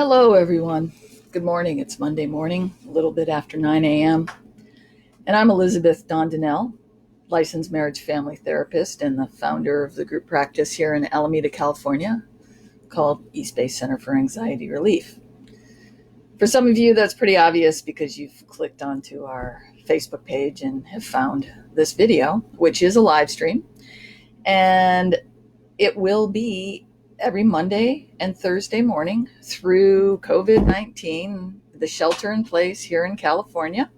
Hello, everyone. Good morning. It's Monday morning, a little bit after 9 a.m. And I'm Elizabeth Dondinell, licensed marriage family therapist and the founder of the group practice here in Alameda, California, called East Bay Center for Anxiety Relief. For some of you, that's pretty obvious because you've clicked onto our Facebook page and have found this video, which is a live stream. And it will be every Monday and Thursday morning through COVID-19, the shelter in place here in California.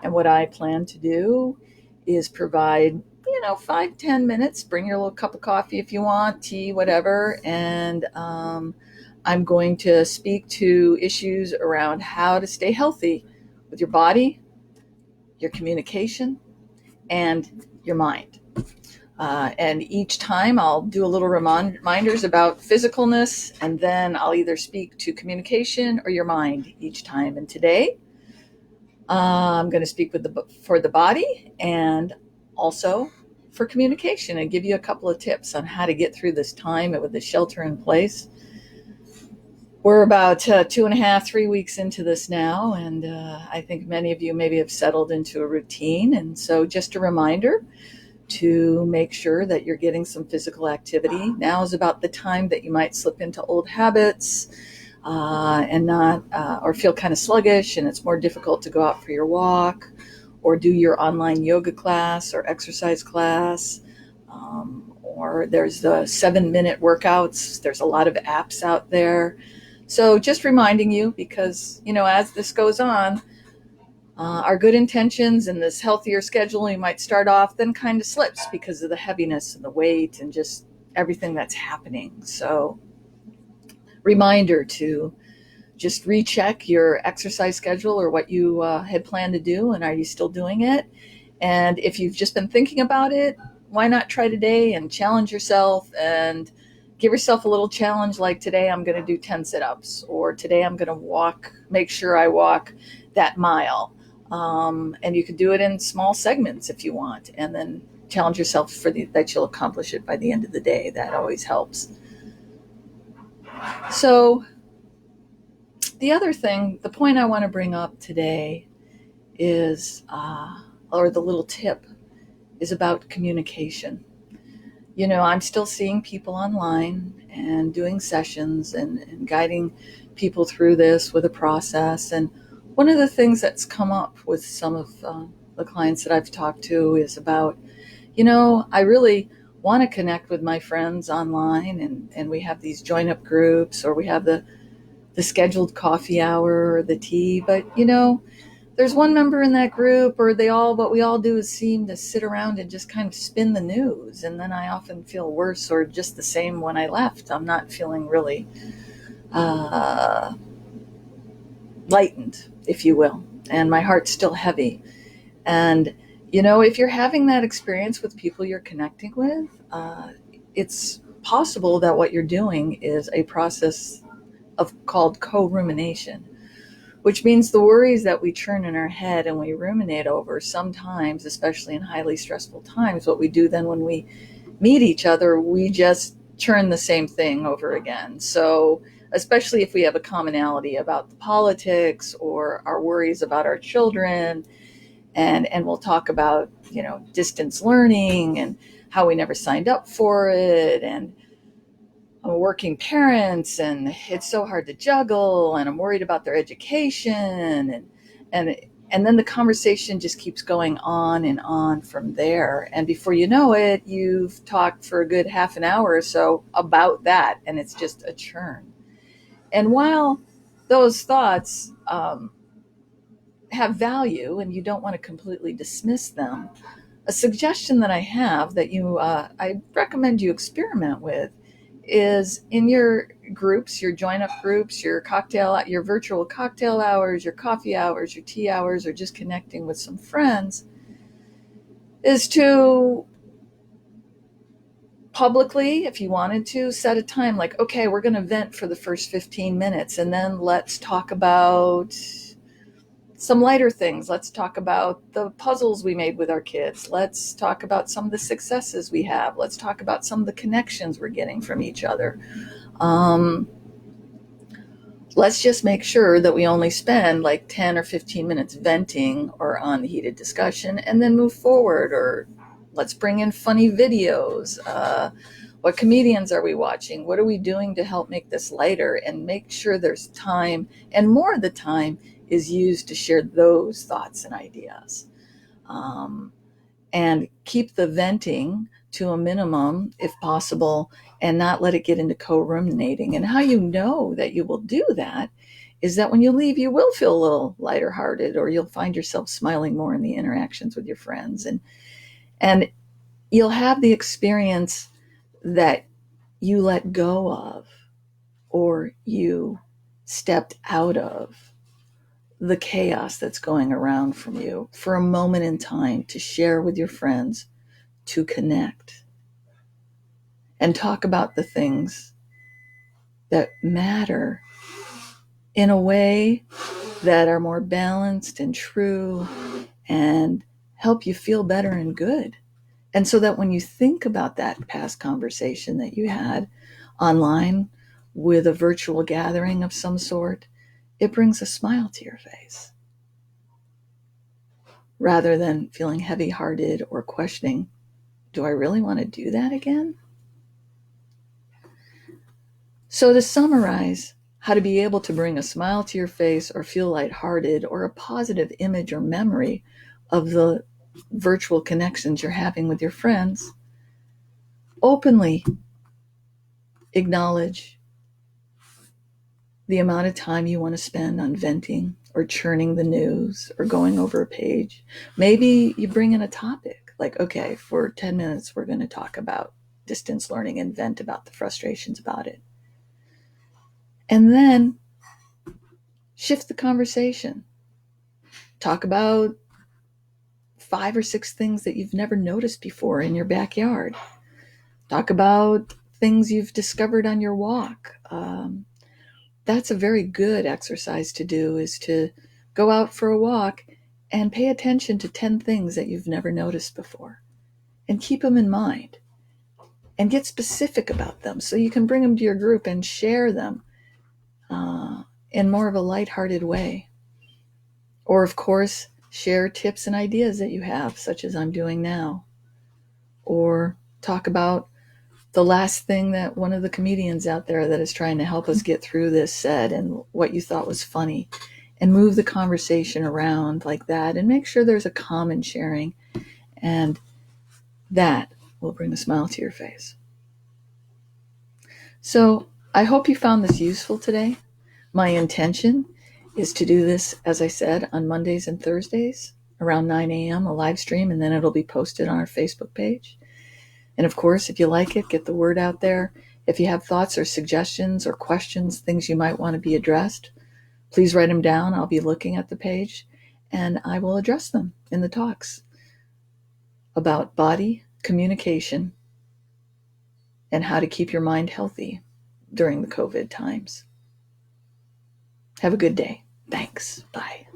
And what I plan to do is provide, 5-10 minutes. Bring your little cup of coffee if you want, tea, whatever. And I'm going to speak to issues around how to stay healthy with your body, your communication, and your mind. And each time I'll do a little reminders about physicalness, and then I'll either speak to communication or your mind each time. And today I'm going to speak for the body and also for communication, and give you a couple of tips on how to get through this time with the shelter in place. We're about 2.5, 3 weeks into this now, and I think many of you maybe have settled into a routine. And so just a reminder to make sure that you're getting some physical activity. Now is about the time that you might slip into old habits and not, or feel kind of sluggish, and it's more difficult to go out for your walk or do your online yoga class or exercise class. Or there's the 7-minute workouts. There's a lot of apps out there. So just reminding you, because, as this goes on, our good intentions and this healthier schedule, you might start off, then kind of slips because of the heaviness and the weight and just everything that's happening. So reminder to just recheck your exercise schedule or what you had planned to do, and are you still doing it? And if you've just been thinking about it, why not try today and challenge yourself and give yourself a little challenge, like today I'm going to do 10 sit-ups, or today I'm going to make sure I walk that mile. And you could do it in small segments if you want, and then challenge yourself that you'll accomplish it by the end of the day. That always helps. So the other thing, the point I want to bring up today is, or the little tip, is about communication. I'm still seeing people online and doing sessions and guiding people through this with a process. And one of the things that's come up with some of the clients that I've talked to is about, I really want to connect with my friends online, and we have these join up groups, or we have the scheduled coffee hour or the tea, but there's one member in that group, or what we all do is seem to sit around and just kind of spin the news. And then I often feel worse, or just the same when I left. I'm not feeling really lightened, if you will, and my heart's still heavy. And if you're having that experience with people you're connecting with, it's possible that what you're doing is a process called co-rumination, which means the worries that we churn in our head and we ruminate over sometimes, especially in highly stressful times, what we do then when we meet each other, we just churn the same thing over again. So especially if we have a commonality about the politics or our worries about our children, and we'll talk about, distance learning and how we never signed up for it, and I'm a working parent and it's so hard to juggle, and I'm worried about their education, and then the conversation just keeps going on and on from there. And before you know it, you've talked for a good half an hour or so about that, and it's just a churn. And while those thoughts have value and you don't want to completely dismiss them, a suggestion that I have that I recommend you experiment with is in your groups, your join-up groups, your virtual cocktail hours, your coffee hours, your tea hours, or just connecting with some friends, is to publicly, if you wanted to, set a time like, okay, we're going to vent for the first 15 minutes, and then let's talk about some lighter things. Let's talk about the puzzles we made with our kids. Let's talk about some of the successes we have. Let's talk about some of the connections we're getting from each other. let's just make sure that we only spend like 10 or 15 minutes venting or on the heated discussion and then move forward. Or let's bring in funny videos. What comedians are we watching? What are we doing to help make this lighter? And make sure there's time, and more of the time is used to share those thoughts and ideas. And keep the venting to a minimum if possible, and not let it get into co-ruminating. And how you know that you will do that is that when you leave, you will feel a little lighter hearted, or you'll find yourself smiling more in the interactions with your friends. And you'll have the experience that you let go of, or you stepped out of the chaos that's going around from you for a moment in time to share with your friends, to connect and talk about the things that matter in a way that are more balanced and true and help you feel better and good. And so that when you think about that past conversation that you had online with a virtual gathering of some sort, it brings a smile to your face rather than feeling heavy-hearted or questioning, do I really want to do that again? So to summarize, how to be able to bring a smile to your face or feel lighthearted, or a positive image or memory of the virtual connections you're having with your friends, openly acknowledge the amount of time you want to spend on venting or churning the news or going over a page. Maybe you bring in a topic like, okay, for 10 minutes, we're going to talk about distance learning and vent about the frustrations about it. And then shift the conversation. Talk about 5 or 6 things that you've never noticed before in your backyard. Talk about things you've discovered on your walk. That's a very good exercise to do, is to go out for a walk and pay attention to 10 things that you've never noticed before, and keep them in mind and get specific about them so you can bring them to your group and share them in more of a lighthearted way. Or, of course, share tips and ideas that you have, such as I'm doing now. Or talk about the last thing that one of the comedians out there that is trying to help us get through this said, and what you thought was funny, and move the conversation around like that, and make sure there's a common sharing, and that will bring a smile to your face. So I hope you found this useful today. My intention is to do this, as I said, on Mondays and Thursdays around 9 a.m., a live stream, and then it'll be posted on our Facebook page. And of course, if you like it, get the word out there. If you have thoughts or suggestions or questions, things you might want to be addressed, please write them down. I'll be looking at the page and I will address them in the talks about body communication and how to keep your mind healthy during the COVID times. Have a good day. Thanks. Bye.